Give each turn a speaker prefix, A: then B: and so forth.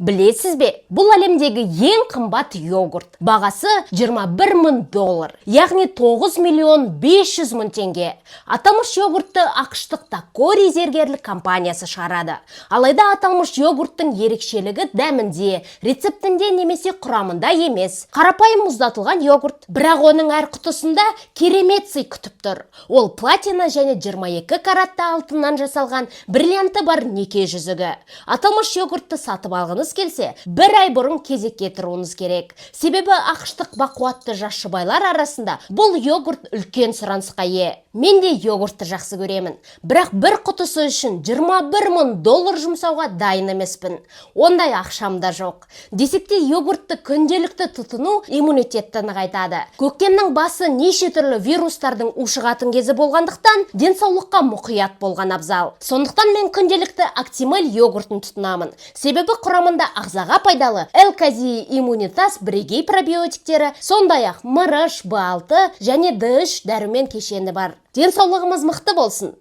A: Білесіз бе, бұл әлемдегі ең қымбат йогурт. Бағасы $21.000, яғни 9.500.000 теңге. Аталмыш йогуртты ақштық Такори зергерлік компаниясы шығарады. Алайда аталмыш йогурттың ерекшелігі дәмінде, рецептінде немесе құрамында емес. Қарапайым мұздатылған йогурт, бірақ оның әр құтысында керемет сый күтіп тұр. Ол платина және 22 каратты алтыннан жасалған бриллианты бар неке жүзігі. Аталмыш йогуртты сатып алғыңыз келсе, бір ай бұрын кезекке тұруыңыз керек. Себебі ақштық бақуатты жас жұбайлар арасында бұл йогурт үлкен сұранысқа ие. Мен де йогуртты жақсы көремін, бірақ бір құтысы үшін $21.000 жұмсауға дайын емеспін. Ондай ақшам да жоқ. Десек те йогуртты күнделікті тұтыну иммунитетті нығайтады. Көктемнің басы неше түрлі вирустардың ушығатын кезі болғандықтан, денсаулыққа мұқият болған абзал. Сондықтан мен күнделікті Актимель йогуртын тұтынамын. Себебі құрамында ағзаға пайдалы L-казеи иммунитас бірегей пробиотиктері, сондай-ақ мырыш, B6 және D3 дәрумен кешені бар. Денсаулығымыз мықты болсын.